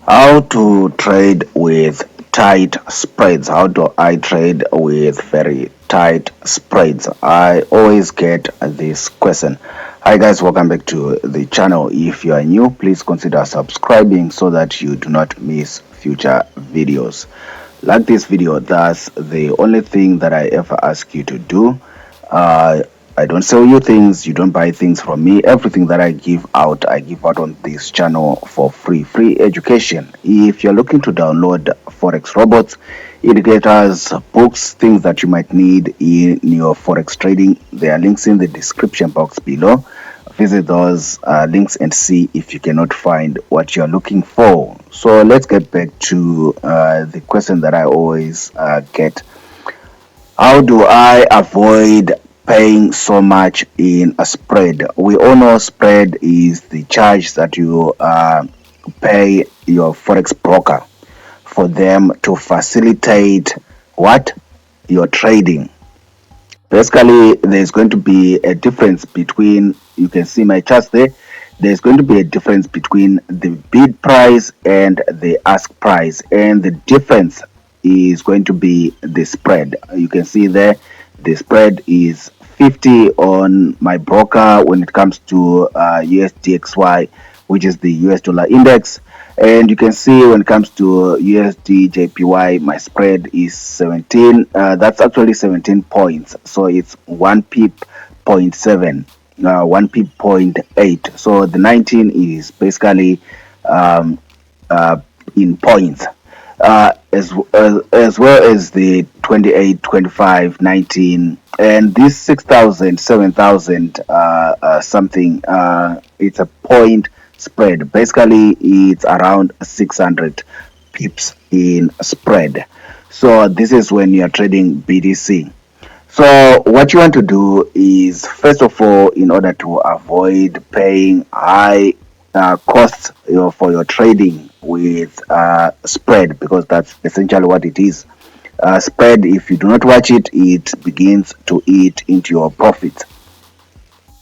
How to trade with tight spreads? How do I trade with very tight spreads? I always get this question. Hi guys, welcome back to the channel. If you are new, please consider subscribing so that you do not miss future videos. Like this video, that's the only thing that I ever ask you to do. I don't sell you things, you don't buy things from me. Everything that I give out on this channel for free education. If you're looking to download forex robots, indicators, books, things that you might need in your forex trading, there are links in the description box below. Visit those links and see if you cannot find what you're looking for. So let's get back to the question that I always get. How do I avoid paying so much in a spread? We all know spread is the charge that you pay your forex broker for them to facilitate what? Your trading. Basically, there's going to be a difference between, you can see my charts there, there's going to be a difference between the bid price and the ask price, and the difference is going to be the spread. You can see there the spread is 50 on my broker when it comes to USDXY, which is the US dollar index, and you can see when it comes to USD JPY, my spread is 17. That's actually 17 points, so it's 1 pip 0.7, 1 pip 0.8. So the 19 is basically in points, as well as the 28, 25, 19, and this 6,000, 7,000 something. It's a point spread. Basically, it's around 600 pips in spread. So this is when you are trading BTC. So what you want to do is, first of all, in order to avoid paying high costs for your trading with spread, because that's essentially what it is. Spread, if you do not watch it, it begins to eat into your profits.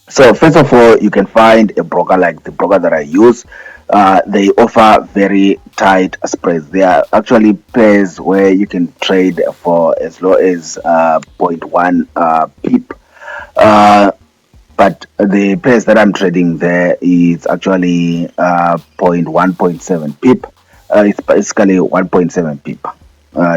So first of all, you can find a broker like the broker that I use. They offer very tight spreads. There are actually pairs where you can trade for as low as 0.1 pip. But the pairs that I'm trading there is actually 0.1, 0.7 pip. It's basically 1.7 pip.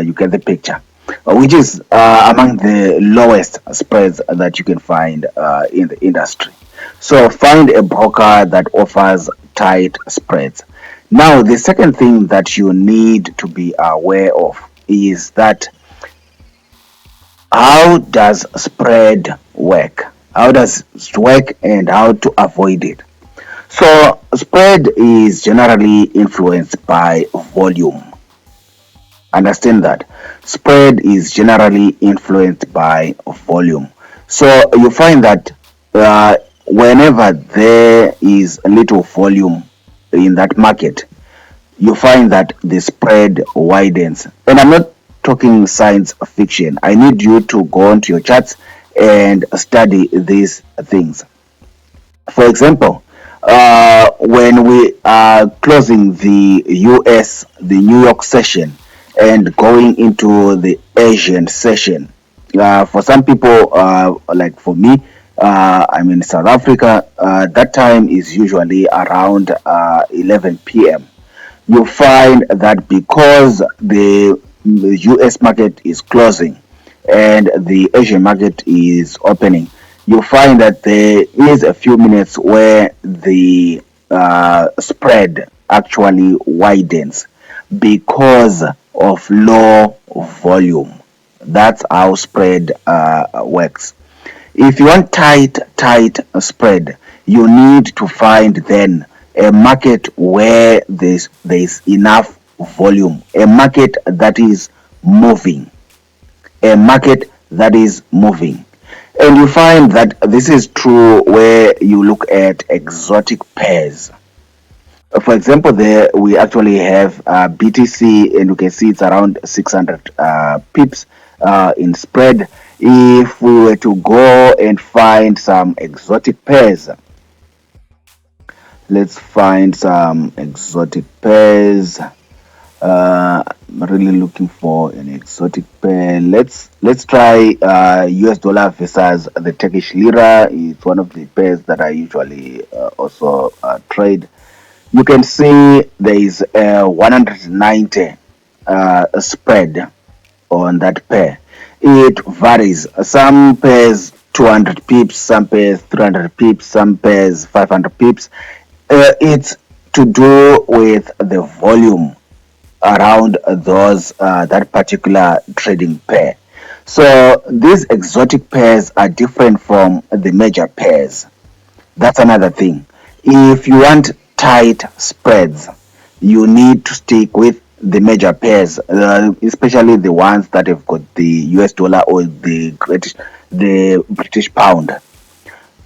You get the picture, which is among the lowest spreads that you can find in the industry. So find a broker that offers tight spreads. Now, the second thing that you need to be aware of is that how does spread work? How does it work and how to avoid it? So spread is generally influenced by volume. Understand that spread is generally influenced by volume. So you find that whenever there is a little volume in that market, you find that the spread widens. And I'm not talking science fiction. I need you to go onto your charts and study these things. For example, when we are closing the US, the New York session, and going into the Asian session, for some people, like for me, I'm in South Africa, that time is usually around 11 p.m. You find that because the US market is closing and the Asian market is opening, you find that there is a few minutes where the spread actually widens because of low volume. That's how spread works. If you want tight spread, you need to find then a market where there's enough volume, a market that is moving, and you find that this is true where you look at exotic pairs. For example, there we actually have BTC, and you can see it's around 600 pips in spread. If we were to go and find some exotic pairs, Let's find some exotic pairs. I'm really looking for an exotic pair. Let's try US dollar versus the Turkish lira. It's one of the pairs that I usually also trade. You can see there is a 190 spread on that pair. It varies. Some pairs 200 pips, some pairs 300 pips, some pairs 500 pips. It's to do with the volume around those that particular trading pair. So these exotic pairs are different from the major pairs. That's another thing. If you want tight spreads, you need to stick with the major pairs, especially the ones that have got the US dollar or the British pound.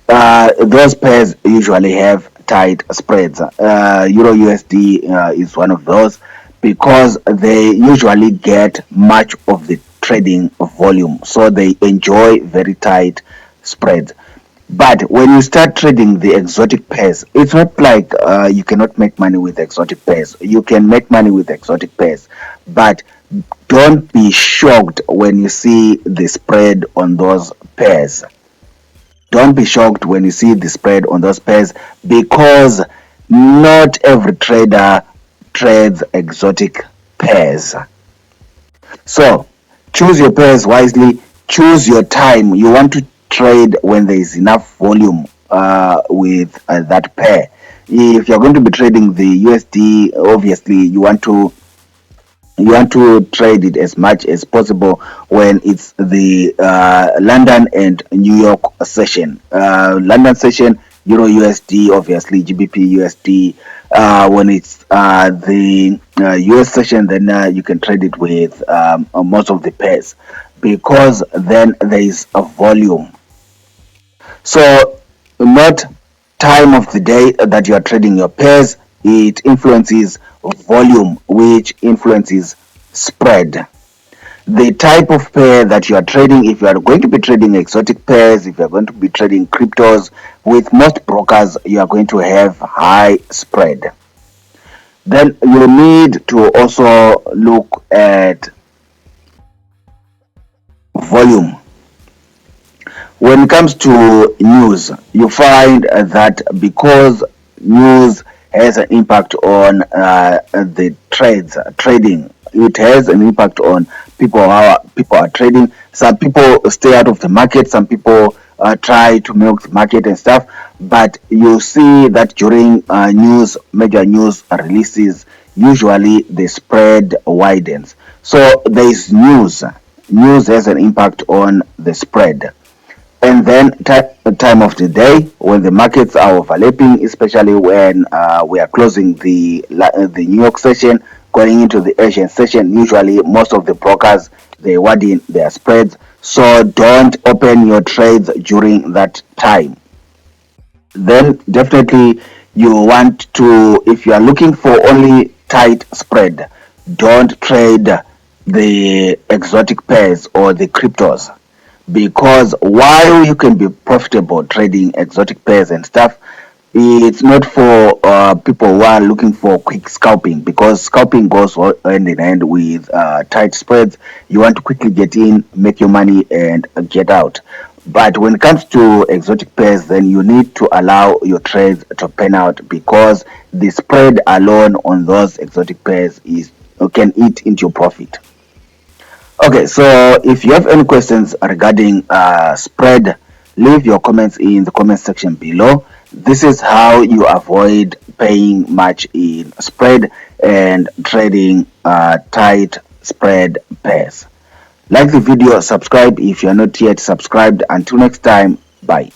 Those pairs usually have tight spreads. Euro USD is one of those because they usually get much of the trading volume, so they enjoy very tight spreads. But when you start trading the exotic pairs, it's not like you cannot make money with exotic pairs. You can make money with exotic pairs, but don't be shocked when you see the spread on those pairs. Don't be shocked when you see the spread on those pairs because not every trader trades exotic pairs. So choose your pairs wisely, choose your time. You want to trade when there is enough volume with that pair. If you're going to be trading the USD, obviously you want to trade it as much as possible when it's the London and New York session. London session, Euro USD, obviously GBP USD. When it's the US session, then you can trade it with most of the pairs because then there is a volume. So not time of the day that you are trading your pairs, it influences volume, which influences spread. The type of pair that you are trading, if you are going to be trading exotic pairs, if you are going to be trading cryptos, with most brokers you are going to have high spread. Then you need to also look at volume. When it comes to news, you find that because news has an impact on the trading, it has an impact on how people are trading. Some people stay out of the market, some people try to milk the market and stuff, but you see that during major news releases, usually the spread widens. So there is news has an impact on the spread. And then time of the day when the markets are overlapping, especially when we are closing the New York session, going into the Asian session. Usually, most of the brokers they widen their spreads, so don't open your trades during that time. Then definitely you want to, if you are looking for only tight spread, don't trade the exotic pairs or the cryptos because while you can be profitable trading exotic pairs and stuff, it's not for people who are looking for quick scalping because scalping goes hand in hand with tight spreads. You want to quickly get in, make your money, and get out. But when it comes to exotic pairs, then you need to allow your trades to pan out because the spread alone on those exotic pairs can eat into your profit. Okay, so if you have any questions regarding spread, leave your comments in the comment section below. This is how you avoid paying much in spread and trading tight spread pairs. Like the video, subscribe if you are not yet subscribed. Until next time, bye.